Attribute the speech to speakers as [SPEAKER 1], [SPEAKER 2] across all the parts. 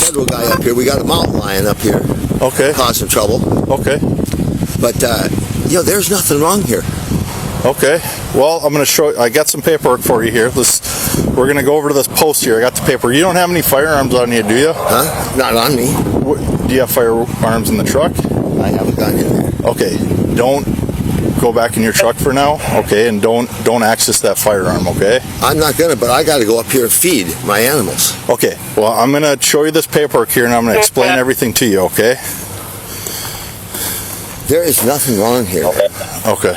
[SPEAKER 1] federal guy up here. We got a mountain lion up here.
[SPEAKER 2] Okay.
[SPEAKER 1] Causing trouble.
[SPEAKER 2] Okay.
[SPEAKER 1] But, there's nothing wrong here.
[SPEAKER 2] Okay. Well, I'm going to show you. I got some paperwork for you here. We're going to go over to this post here. I got the paper. You don't have any firearms on you, do you?
[SPEAKER 1] Huh? Not on me.
[SPEAKER 2] Do you have firearms in the truck?
[SPEAKER 1] I have a gun in there.
[SPEAKER 2] Okay. Don't go back in your truck for now. Okay. And don't access that firearm. Okay.
[SPEAKER 1] I'm not going to, but I got to go up here and feed my animals.
[SPEAKER 2] Okay. Well, I'm going to show you this paperwork here, and I'm going to explain everything to you. Okay.
[SPEAKER 1] There is nothing wrong here.
[SPEAKER 2] Okay.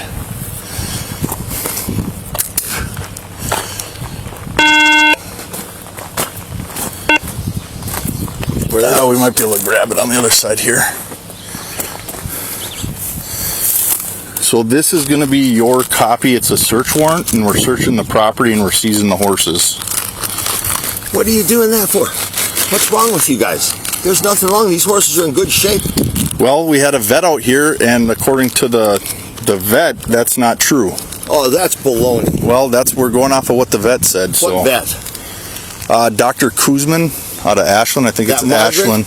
[SPEAKER 2] We might be able to grab it on the other side here. So this is going to be your copy. It's a search warrant, and we're searching the property and we're seizing the horses.
[SPEAKER 1] What are you doing that for? What's wrong with you guys? There's nothing wrong. These horses are in good shape.
[SPEAKER 2] Well, we had a vet out here, and according to the vet, that's not true.
[SPEAKER 1] Oh, that's baloney.
[SPEAKER 2] Well, we're going off of what the vet said.
[SPEAKER 1] What vet?
[SPEAKER 2] Dr. Kuzman out of Ashland. I think it's Ashland.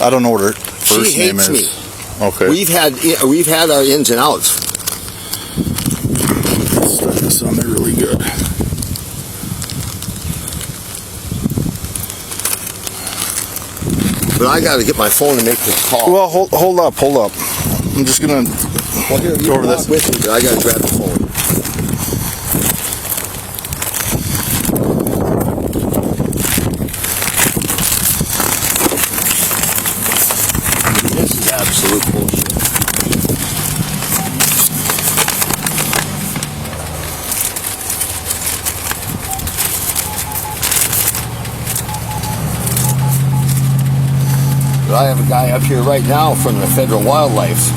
[SPEAKER 2] I don't know what her first name is.
[SPEAKER 1] She hates me.
[SPEAKER 2] Okay.
[SPEAKER 1] We've had our ins and outs.
[SPEAKER 2] Start this on there really good.
[SPEAKER 1] But I got to get my phone and make this call.
[SPEAKER 2] Well, hold up. I'm just gonna
[SPEAKER 1] go over this with me, but I got to grab the phone. This is absolute bullshit. But I have a guy up here right now from the federal wildlife.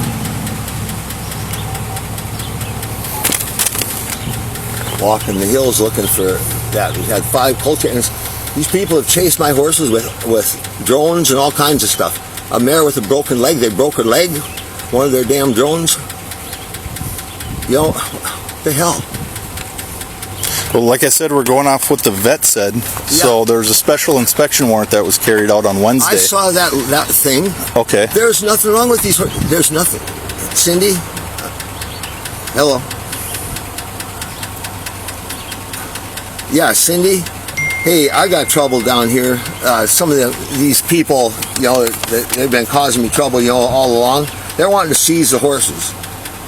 [SPEAKER 1] Walking the hills looking for that. We had 5 cultivators. These people have chased my horses with drones and all kinds of stuff. A mare with a broken leg. They broke her leg. One of their damn drones. You know, what the hell?
[SPEAKER 2] Well, like I said, we're going off what the vet said. Yeah. So there's a special inspection warrant that was carried out on Wednesday.
[SPEAKER 1] I saw that thing.
[SPEAKER 2] Okay.
[SPEAKER 1] There's nothing wrong with these horses. There's nothing. Cindy? Hello? Yeah, Cindy? Hey, I got trouble down here. Some of these people, you know, they've been causing me trouble, you know, all along. They're wanting to seize the horses,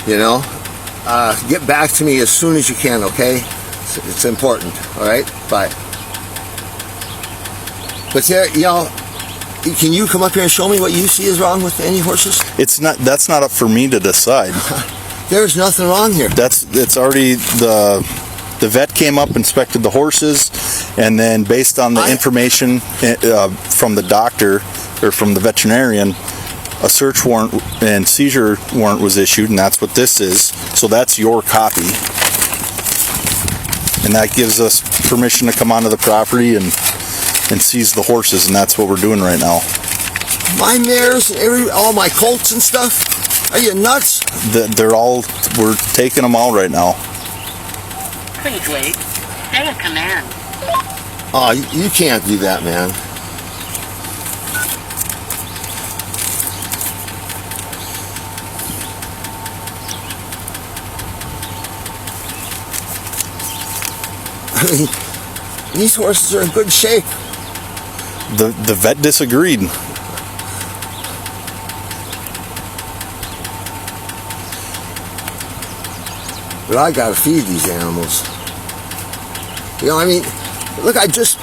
[SPEAKER 1] you know. Get back to me as soon as you can, okay? It's important, all right? Bye. But there, you know, can you come up here and show me what you see is wrong with any horses?
[SPEAKER 2] That's not up for me to decide.
[SPEAKER 1] There's nothing wrong here.
[SPEAKER 2] It's already the vet came up, inspected the horses, and then based on the information from the doctor or from the veterinarian, a search warrant and seizure warrant was issued, and that's what this is. So that's your copy. And that gives us permission to come onto the property and seize the horses, and that's what we're doing right now.
[SPEAKER 1] My mares, all my colts and stuff? Are you nuts?
[SPEAKER 2] We're taking them all right now.
[SPEAKER 3] Please wait. Stay in command.
[SPEAKER 1] Oh, you can't do that, man. I mean, these horses are in good shape.
[SPEAKER 2] The vet disagreed.
[SPEAKER 1] But I gotta feed these animals. You know, I mean, look, I just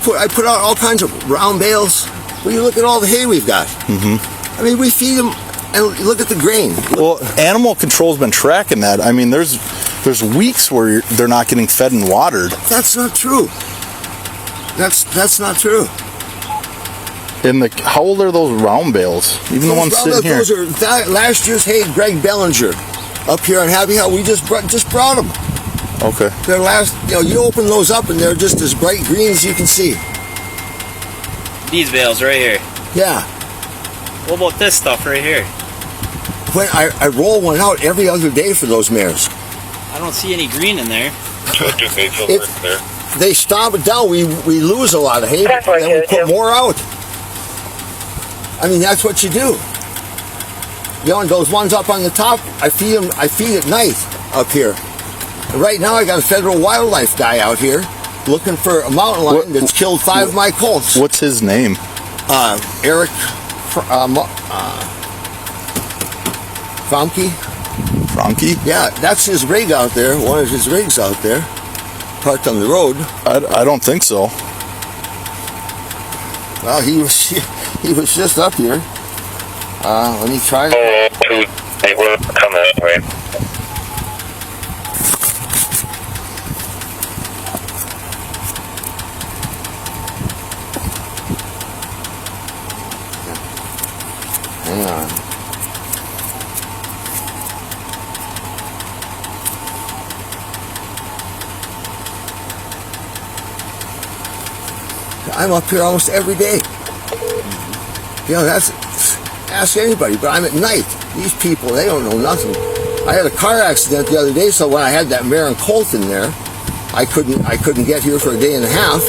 [SPEAKER 1] put out all kinds of round bales. Well, you look at all the hay we've got. Mm-hmm. I mean, we feed them, and look at the grain.
[SPEAKER 2] Well, animal control's been tracking that. I mean, there's weeks where they're not getting fed and watered.
[SPEAKER 1] That's not true. That's not true.
[SPEAKER 2] And how old are those round bales? Even the ones sitting here.
[SPEAKER 1] Those are last year's hay. Greg Bellinger, up here on Happy Hill. We just brought them.
[SPEAKER 2] Okay.
[SPEAKER 1] They're you open those up and they're just as bright green as you can see.
[SPEAKER 4] These bales right here.
[SPEAKER 1] Yeah.
[SPEAKER 4] What about this stuff right here?
[SPEAKER 1] When I roll one out every other day for those mares.
[SPEAKER 4] I don't see any green in there.
[SPEAKER 1] They stomp it down. We lose a lot of hay, and then we put more out. I mean, that's what you do. You know, and those ones up on the top, I feed at night up here. And right now I got a federal wildlife guy out here looking for a mountain lion that's killed 5 of my colts.
[SPEAKER 2] What's his name?
[SPEAKER 1] Eric Fromke.
[SPEAKER 2] Frankie?
[SPEAKER 1] Yeah, that's his rig out there, one of his rigs out there, parked on the road.
[SPEAKER 2] I don't think so.
[SPEAKER 1] Well, he was just up here. Let me try.
[SPEAKER 5] They will come that way.
[SPEAKER 1] Hang on. I'm up here almost every day. You know, ask anybody, but I'm at night. These people, they don't know nothing. I had a car accident the other day, so when I had that mare and colt in there, I couldn't get here for a day and a half.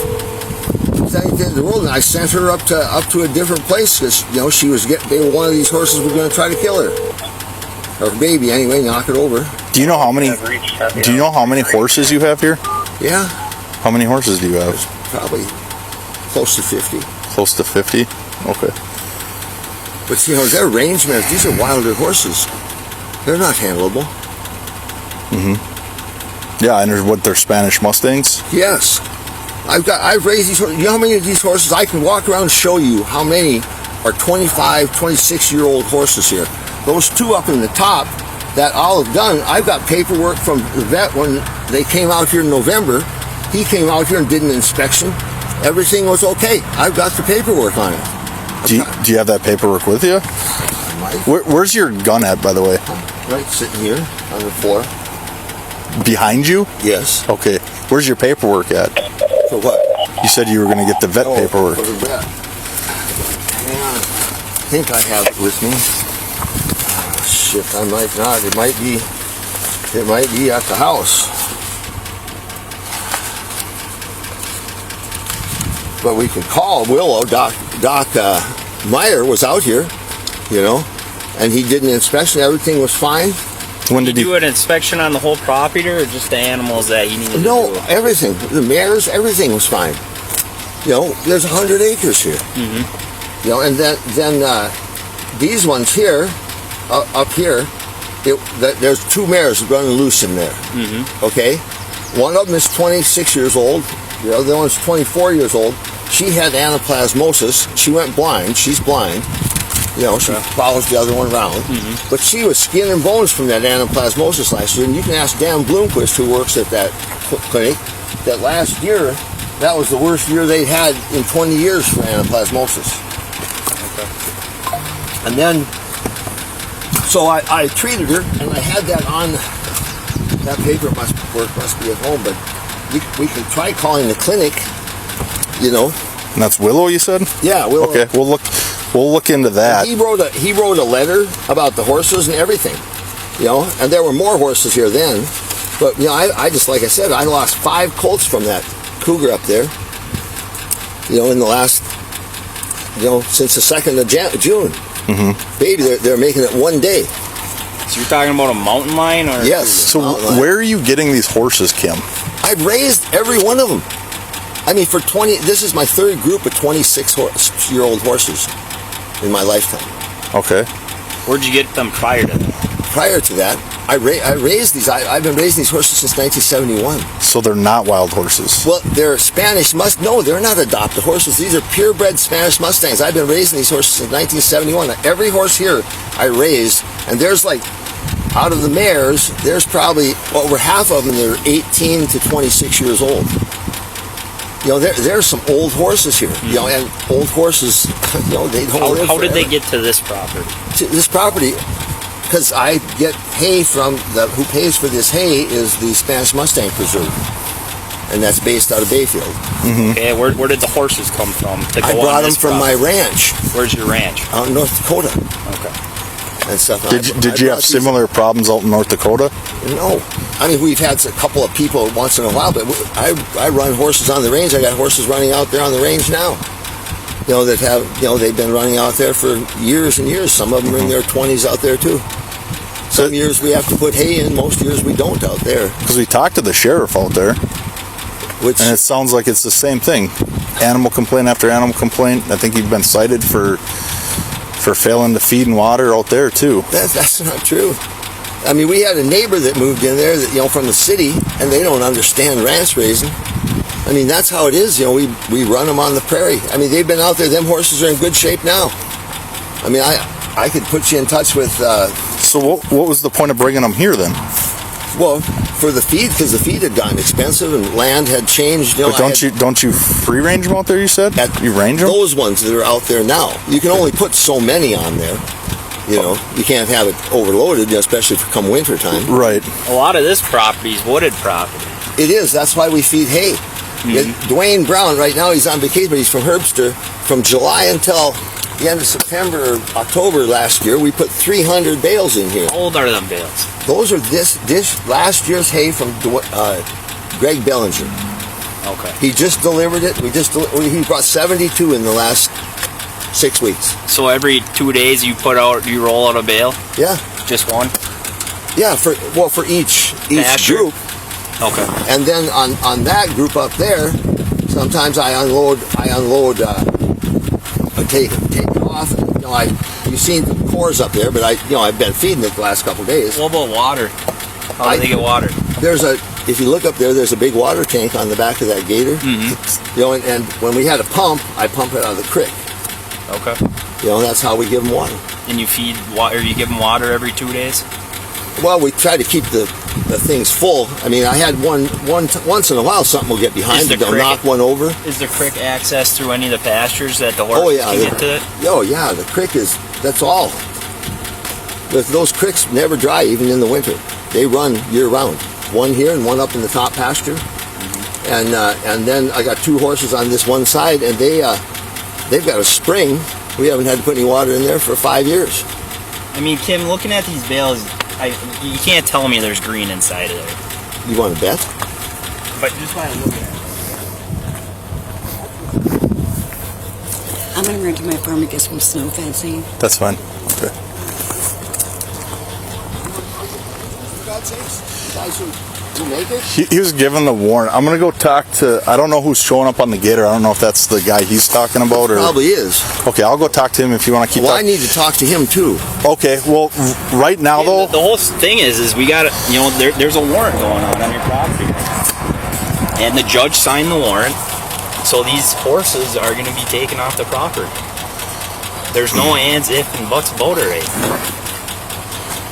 [SPEAKER 1] It was anything in the world, and I sent her up to a different place because, you know, one of these horses was going to try to kill her. Or baby, anyway, knock it over.
[SPEAKER 2] Do you know how many horses you have here?
[SPEAKER 1] Yeah.
[SPEAKER 2] How many horses do you have?
[SPEAKER 1] Probably close to 50.
[SPEAKER 2] Close to 50? Okay.
[SPEAKER 1] But you know, they're range mares. These are wilder horses. They're not handleable.
[SPEAKER 2] Yeah, and they're Spanish Mustangs?
[SPEAKER 1] Yes. I've raised these horses. You know how many of these horses? I can walk around and show you how many are 25, 26-year-old horses here. Those 2 up in the top that all have done, I've got paperwork from the vet when they came out here in November. He came out here and did an inspection. Everything was okay. I've got the paperwork on it.
[SPEAKER 2] Do you have that paperwork with you? Where's your gun at, by the way?
[SPEAKER 1] Right, sitting here on the floor.
[SPEAKER 2] Behind you?
[SPEAKER 1] Yes.
[SPEAKER 2] Okay. Where's your paperwork at?
[SPEAKER 1] For what?
[SPEAKER 2] You said you were going to get the vet paperwork.
[SPEAKER 1] For the vet. Hang on. I think I have it with me. Oh, shit, I might not. It might be at the house. But we can call Willow. Doc Meyer was out here, you know, and he did an inspection. Everything was fine.
[SPEAKER 2] When did
[SPEAKER 4] you do an inspection on the whole property or just the animals that you needed to do?
[SPEAKER 1] No, everything. The mares, everything was fine. You know, there's 100 acres here. You know, and then these ones here, up here, there's 2 mares running loose in there. Okay? One of them is 26 years old. The other one's 24 years old. She had anaplasmosis. She went blind. She's blind. You know, she follows the other one around. But she was skin and bones from that anaplasmosis last year. And you can ask Dan Bloomquist, who works at that clinic, that last year, that was the worst year they had in 20 years for anaplasmosis. And then, so I treated her, and I had that on, that paper must be at home, but we can try calling the clinic, you know.
[SPEAKER 2] And that's Willow, you said?
[SPEAKER 1] Yeah, Willow.
[SPEAKER 2] Okay, we'll look into that.
[SPEAKER 1] He wrote a letter about the horses and everything, you know, and there were more horses here then. But, you know, I just, like I said, I lost 5 colts from that cougar up there, you know, in the last, you know, since the 2nd of June. Baby, they're making it 1 day.
[SPEAKER 4] So you're talking about a mountain lion? Or
[SPEAKER 1] yes.
[SPEAKER 2] So where are you getting these horses, Kim?
[SPEAKER 1] I've raised every one of them. I mean, this is my 3rd group of 26-year-old horses in my lifetime.
[SPEAKER 2] Okay.
[SPEAKER 4] Where'd you get them prior to that?
[SPEAKER 1] Prior to that, I raised these. I've been raising these horses since 1971.
[SPEAKER 2] So they're not wild horses?
[SPEAKER 1] Well, they're Spanish No, they're not adopted horses. These are purebred Spanish Mustangs. I've been raising these horses since 1971. Every horse here I raised, and there's like, out of the mares, there's probably over half of them that are 18 to 26 years old. You know, there's some old horses here. You know, and old horses, you know, they don't live
[SPEAKER 4] How did they
[SPEAKER 1] forever.
[SPEAKER 4] get to this property?
[SPEAKER 1] To this property, because I get hay from who pays for this hay is the Spanish Mustang Preserve, and that's based out of Bayfield.
[SPEAKER 4] Okay, where did the horses come from?
[SPEAKER 1] I brought them from my ranch.
[SPEAKER 4] Where's your ranch?
[SPEAKER 1] Out in North Dakota.
[SPEAKER 4] Okay.
[SPEAKER 1] And stuff.
[SPEAKER 2] Did you have similar problems out in North Dakota?
[SPEAKER 1] No. I mean, we've had a couple of people once in a while, but I run horses on the range. I got horses running out there on the range now. that have, they've been running out there for years and years. Some of them are in their 20s out there too. Some years we have to put hay in, most years we don't out there.
[SPEAKER 2] Because we talked to the sheriff out there,
[SPEAKER 1] Which,
[SPEAKER 2] and it sounds like it's the same thing. Animal complaint after animal complaint. I think he'd been cited for failing to feed and water out there too.
[SPEAKER 1] that's not true. I mean, we had a neighbor that moved in there that, from the city, and they don't understand ranch raising. I mean, that's how it is. We run them on the prairie. I mean, they've been out there. Them horses are in good shape now. I mean, I could put you in touch with...
[SPEAKER 2] So what was the point of bringing them here then?
[SPEAKER 1] Well, for the feed, because the feed had gotten expensive and land had changed.
[SPEAKER 2] But don't you free range them out there? You said you range them.
[SPEAKER 1] Those ones that are out there now, you can only put so many on there. You can't have it overloaded, especially for come winter time.
[SPEAKER 2] Right.
[SPEAKER 4] A lot of this property is wooded property.
[SPEAKER 1] It is. That's why we feed hay. Dwayne Brown, right now he's on vacation, but he's from Herbster. From July until the end of September, October last year, we put 300 bales in here.
[SPEAKER 4] How old are them bales?
[SPEAKER 1] Those are this last year's hay from Greg Bellinger.
[SPEAKER 4] Okay.
[SPEAKER 1] He just delivered it. He brought 72 in the last 6 weeks.
[SPEAKER 4] So every 2 days you roll out a bale?
[SPEAKER 1] Yeah.
[SPEAKER 4] Just one?
[SPEAKER 1] Yeah, for each
[SPEAKER 4] Pasture.
[SPEAKER 1] group.
[SPEAKER 4] Okay.
[SPEAKER 1] And then on that group up there, sometimes I unload take it off. You've seen the cores up there, but I've been feeding it the last couple of days.
[SPEAKER 4] What about water? How do they get water?
[SPEAKER 1] If you look up there's a big water tank on the back of that gator. Mm-hmm. And when we had a pump, I pump it out of the creek.
[SPEAKER 4] Okay.
[SPEAKER 1] That's how we give them water.
[SPEAKER 4] And you feed water? You give them water every 2 days?
[SPEAKER 1] Well, we try to keep the things full. I mean, I had once in a while something will get behind me. They'll knock one over.
[SPEAKER 4] Is the creek access through any of the pastures that the horses can get to it?
[SPEAKER 1] Oh yeah, the creek that's all. Those creeks never dry even in the winter. They run year round. One here and one up in the top pasture. Mm-hmm. And then I got 2 horses on this one side, and they've got a spring. We haven't had to put any water in there for 5 years.
[SPEAKER 4] I mean, Kim, looking at these bales, you can't tell me there's green inside of there.
[SPEAKER 1] You want to bet?
[SPEAKER 4] But just by looking at it.
[SPEAKER 6] I'm going to run to my farm and get some snow fencing.
[SPEAKER 2] That's fine. Okay. He was given the warrant. I'm gonna go talk to. I don't know who's showing up on the gator. I don't know if that's the guy he's talking about or
[SPEAKER 1] probably is.
[SPEAKER 2] Okay, I'll go talk to him if you want to keep.
[SPEAKER 1] Well, I need to talk to him too.
[SPEAKER 2] Okay. Well, right now though,
[SPEAKER 4] the whole thing is we got there's a warrant going on your property, and the judge signed the warrant, so these horses are going to be taken off the property. There's no ands, if, and buts about it right.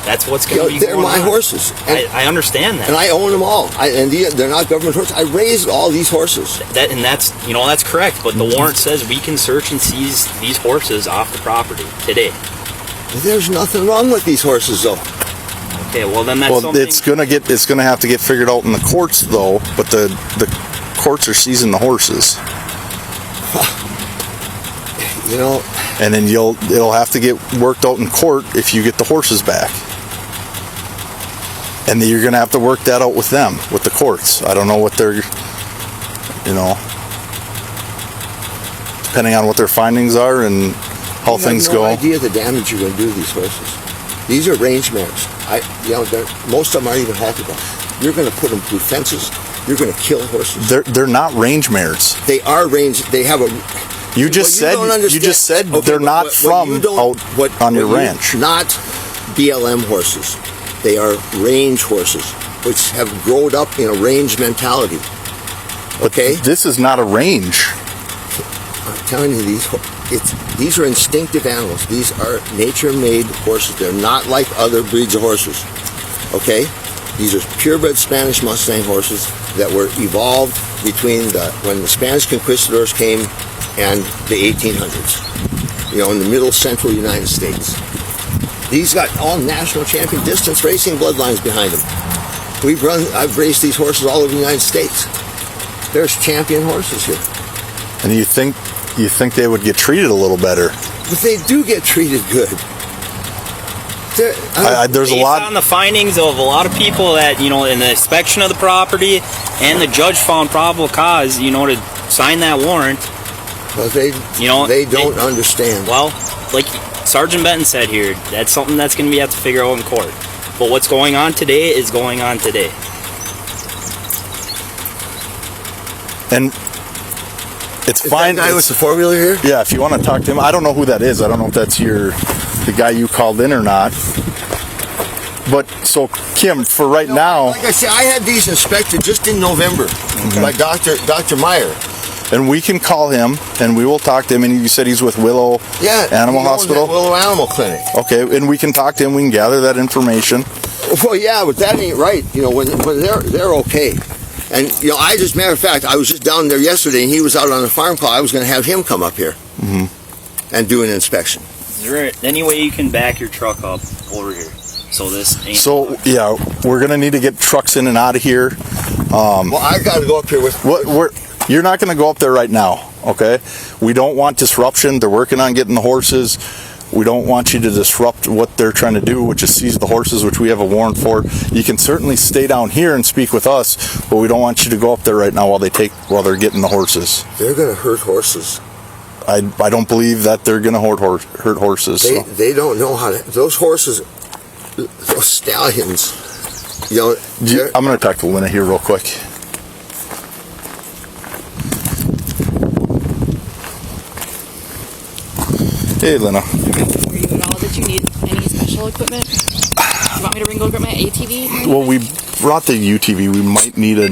[SPEAKER 4] That's what's going to be
[SPEAKER 1] they're
[SPEAKER 4] going
[SPEAKER 1] my
[SPEAKER 4] on.
[SPEAKER 1] horses.
[SPEAKER 4] I understand that.
[SPEAKER 1] And I own them all. They're not government horses. I raised all these horses.
[SPEAKER 4] That's correct. But the warrant says we can search and seize these horses off the property today.
[SPEAKER 1] There's nothing wrong with these horses, though.
[SPEAKER 4] Okay, well then that's something.
[SPEAKER 2] It's gonna have to get figured out in the courts though. But the courts are seizing the horses. And then it'll have to get worked out in court if you get the horses back. And then you're going to have to work that out with them, with the courts. I don't know what they're, depending on what their findings are and how things go.
[SPEAKER 1] I have no idea the damage you're going to do to these horses. These are range mares. Most of them aren't even halted down. You're going to put them through fences. You're going to kill horses.
[SPEAKER 2] They're not range mares.
[SPEAKER 1] They are range. They have a.
[SPEAKER 2] You just said okay, they're not from out on your ranch.
[SPEAKER 1] Not BLM horses. They are range horses, which have grown up in a range mentality. Okay?
[SPEAKER 2] But this is not a range.
[SPEAKER 1] I'm telling you, these are instinctive animals. These are nature-made horses. They're not like other breeds of horses. Okay? These are purebred Spanish Mustang horses that were evolved between when the Spanish conquistadors came and the 1800s. In the middle central United States. These got all national champion distance racing bloodlines behind them. I've raced these horses all over the United States. There's champion horses here.
[SPEAKER 2] And you think they would get treated a little better?
[SPEAKER 1] But they do get treated good.
[SPEAKER 2] There's a lot
[SPEAKER 4] on the findings of a lot of people that in the inspection of the property, and the judge found probable cause, to sign that warrant.
[SPEAKER 1] Well, they don't understand.
[SPEAKER 4] Well, like Sergeant Benton said here, that's something that's going to be have to figure out in court. But what's going on today is going on today.
[SPEAKER 2] And it's fine.
[SPEAKER 1] That guy with the four-wheeler here?
[SPEAKER 2] Yeah, if you want to talk to him, I don't know who that is. I don't know if that's the guy you called in or not. But so, Kim, for right now,
[SPEAKER 1] like I said, I had these inspected just in November by Dr. Meyer.
[SPEAKER 2] And we can call him and we will talk to him. And you said he's with Willow Animal Hospital?
[SPEAKER 1] Willow Animal Clinic.
[SPEAKER 2] Okay, and we can talk to him. We can gather that information.
[SPEAKER 1] Well, yeah, but that ain't right. You know, when they're okay. And, you know, matter of fact, I was just down there yesterday and he was out on a farm call. I was going to have him come up here and do an inspection.
[SPEAKER 4] Is there any way you can back your truck up over here? So this ain't...
[SPEAKER 2] So, yeah, we're going to need to get trucks in and out of here.
[SPEAKER 1] Well, I got to go up here with...
[SPEAKER 2] You're not going to go up there right now, okay? We don't want disruption. They're working on getting the horses. We don't want you to disrupt what they're trying to do, which is seize the horses, which we have a warrant for. You can certainly stay down here and speak with us, but we don't want you to go up there right now while they're getting the horses.
[SPEAKER 1] They're going to hurt horses.
[SPEAKER 2] I don't believe that they're going to hurt horses.
[SPEAKER 1] They don't know how to... Those horses, those stallions, you know...
[SPEAKER 2] I'm going to talk to Lena here real quick. Hey, Lena.
[SPEAKER 7] Were you at all? Did you need any special equipment? You want me to bring over my ATV?
[SPEAKER 2] Well, we brought the UTV. We might need a